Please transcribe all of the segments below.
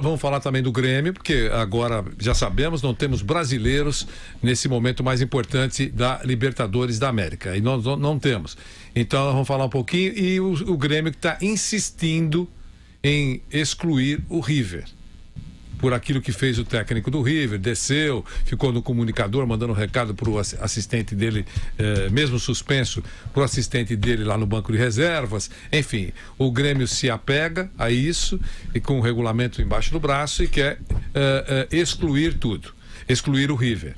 Vamos falar também do Grêmio, porque agora já sabemos, não temos brasileiros nesse momento mais importante da Libertadores da América. E nós não temos. Então nós vamos falar um pouquinho. E o Grêmio que está insistindo em excluir o River. Por aquilo que fez o técnico do River, desceu, ficou no comunicador, mandando um recado para o assistente dele, mesmo suspenso, para o assistente dele lá no banco de reservas. Enfim, o Grêmio se apega a isso, e com o regulamento embaixo do braço, e quer excluir tudo, excluir o River.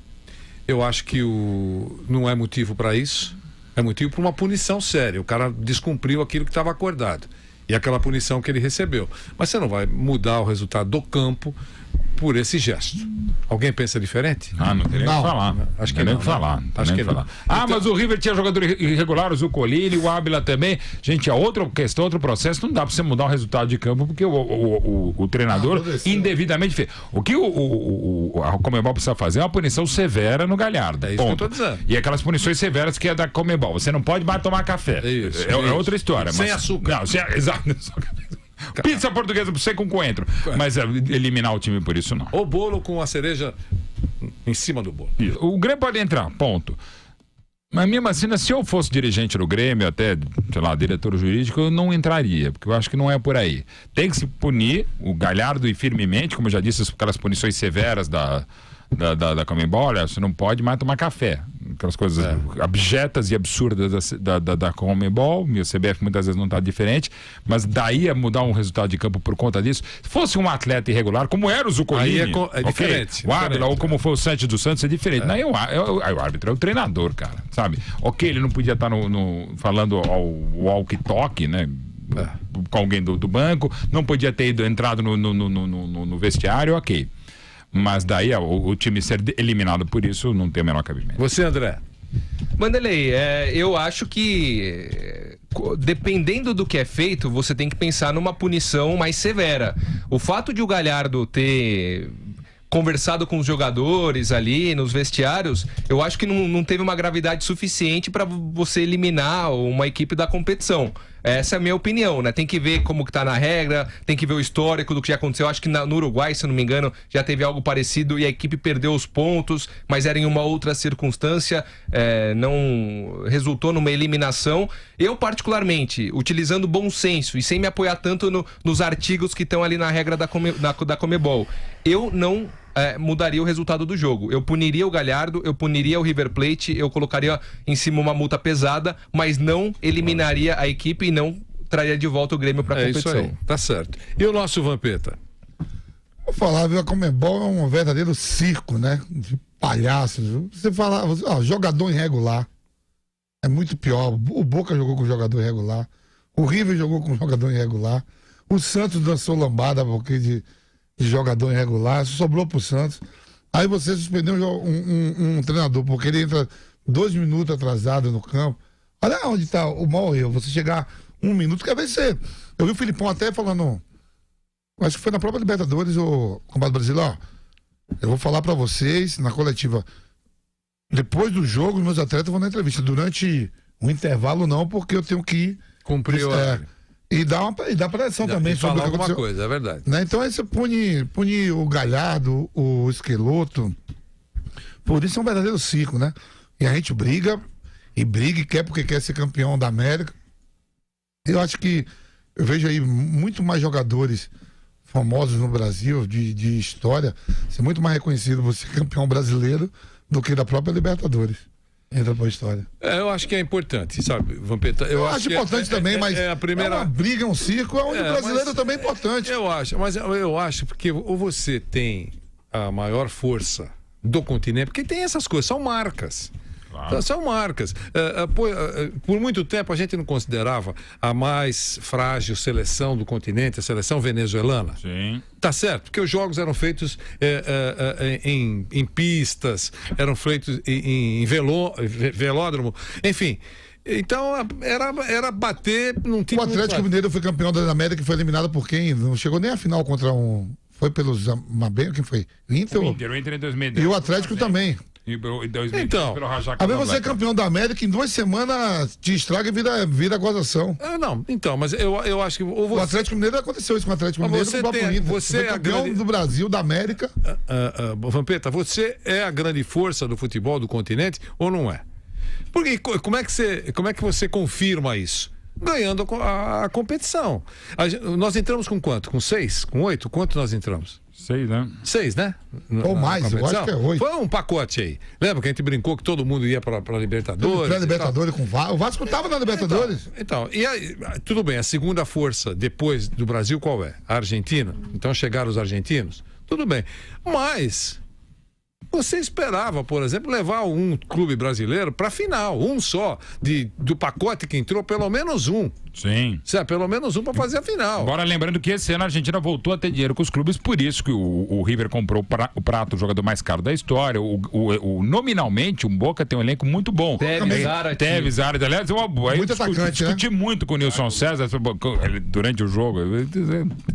Eu acho que não é motivo para isso, é motivo para uma punição séria. O cara descumpriu aquilo que estava acordado. E aquela punição que ele recebeu. Mas você não vai mudar o resultado do campo por esse gesto. Alguém pensa diferente? Não tem nem o que falar. Acho que não. Acho que não. Mas o River tinha jogador irregular, o Zucolini, o Ábila também. Gente, é outra questão, outro processo. Não dá pra você mudar o resultado de campo porque o treinador indevidamente fez. O que a Conmebol precisa fazer é uma punição severa no Galhardo. É isso que eu tô dizendo. E aquelas punições severas que é da Conmebol. Você não pode mais tomar café. É outra história. Sem açúcar. Não, exato. Pizza portuguesa pra você com coentro. Mas eliminar o time por isso não. O bolo com a cereja em cima do bolo. Isso. O Grêmio pode entrar, ponto. Mas mesmo assim, se eu fosse dirigente do Grêmio, até, sei lá, diretor jurídico, eu não entraria, porque eu acho que não é por aí. Tem que se punir o Galhardo e firmemente, como eu já disse, aquelas punições severas da Conmebol, você não pode mais tomar café. Aquelas coisas abjetas e absurdas da Conmebol, e o CBF muitas vezes não está diferente, mas daí a mudar um resultado de campo por conta disso. Se fosse um atleta irregular, como era o Zucolini, aí é diferente. O Ábila, ou como foi o Santos dos Santos, é diferente. Aí o árbitro é o treinador, cara, sabe? Ok, ele não podia estar falando ao walkie-talkie, né? Com alguém do banco, não podia ter entrado no vestiário, ok. Mas daí o time ser eliminado por isso não tem o menor cabimento. Você, André? Vanderlei, eu acho que dependendo do que é feito, você tem que pensar numa punição mais severa. O fato de o Galhardo ter conversado com os jogadores ali nos vestiários, eu acho que não teve uma gravidade suficiente para você eliminar uma equipe da competição. Essa é a minha opinião, né? Tem que ver como que tá na regra, tem que ver o histórico do que já aconteceu. Acho que no Uruguai, se eu não me engano, já teve algo parecido e a equipe perdeu os pontos, mas era em uma outra circunstância, não resultou numa eliminação. Eu, particularmente, utilizando bom senso e sem me apoiar tanto nos artigos que estão ali na regra da Conmebol, eu não mudaria o resultado do jogo. Eu puniria o Galhardo, eu puniria o River Plate, eu colocaria em cima uma multa pesada, mas não eliminaria a equipe e não traria de volta o Grêmio para a competição. Isso aí, tá certo. E o nosso Vampeta? Vou falar, viu? A Conmebol é um verdadeiro circo, né? De palhaços. Você fala, jogador irregular. É muito pior. O Boca jogou com jogador irregular. O River jogou com jogador irregular. O Santos dançou lambada porque de jogador irregular, sobrou pro Santos. Aí você suspendeu um treinador, porque ele entra 2 minutos atrasado no campo. Olha onde tá o maior erro. Você chegar 1 minuto, quer vencer. Eu vi o Filipão até falando, acho que foi na própria Libertadores, o Combate Brasil, eu vou falar pra vocês, na coletiva, depois do jogo, os meus atletas vão na entrevista. Durante o intervalo, não, porque eu tenho que ir cumprir o horário. E dá pressão também sobre falar alguma coisa, é verdade. Né? Então aí você pune o Galhardo, o Esqueloto. Por isso é um verdadeiro circo, né? E a gente briga e quer porque quer ser campeão da América. Eu acho que eu vejo aí muito mais jogadores famosos no Brasil, de história, ser muito mais reconhecido por ser campeão brasileiro do que da própria Libertadores. Entra pra história. Eu acho que é importante, sabe, Vampeta? Eu acho importante também, mas a primeira... uma briga, um circo, onde o brasileiro também é importante. Eu acho, porque ou você tem a maior força do continente, porque tem essas coisas, são marcas. Claro. São marcas. Por muito tempo a gente não considerava a mais frágil seleção do continente, a seleção venezuelana. Sim. Tá certo, porque os jogos eram feitos em pistas, eram feitos em velódromo, enfim. Então era bater num time. O Atlético Mineiro foi campeão da América e foi eliminado por quem? Não chegou nem a final contra um. Foi pelos Mabem, quem foi? O Inter em 2010. E o Atlético também. E 2015 Então, pelo Raja Às vezes você é Casablanca. campeão da América, em 2 semanas te estraga e vira gozação. Não, então, mas eu acho que... Ou O você, Atlético Mineiro aconteceu isso com o Atlético Mas Mineiro você e com o próprio tem- Inter. você Foi é a campeão grande- do Brasil, da América. Vampeta, você é a grande força do futebol do continente ou não é? Porque como é que você confirma isso? Ganhando a competição. Nós entramos com quanto? Com 6? Com 8? Quanto nós entramos? 6, né? 6, né? Ou mais, eu competição? acho que é 8. Foi um pacote aí. Lembra que a gente brincou que todo mundo ia pra Libertadores? Pré-Libertadores com o Vasco. O Vasco tava na Libertadores. Então, e aí, tudo bem, a segunda força depois do Brasil qual é? A Argentina? Então chegaram os argentinos? Tudo bem. Mas você esperava, por exemplo, levar um clube brasileiro para final, um só, do pacote que entrou, pelo menos um. Sim. Certo? Pelo menos um para fazer a final. Agora lembrando que esse ano a Argentina voltou a ter dinheiro com os clubes, por isso que o River comprou o Prato, o jogador mais caro da história. Nominalmente, o Boca tem um elenco muito bom. Tevez, Zárate, aliás, aí Muito atacante, discuti muito com o Nilson César durante o jogo.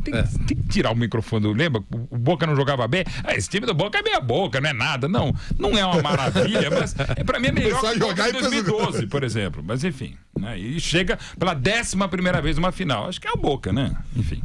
Tem que tirar o microfone. Lembra? O Boca não jogava bem. Esse time do Boca é meia boca, não é nada. Não é uma maravilha, mas pra mim é melhor que o Boca de 2012, por exemplo. Mas enfim, né? E chega pela 11ª vez numa final. Acho que é o Boca, né? Enfim.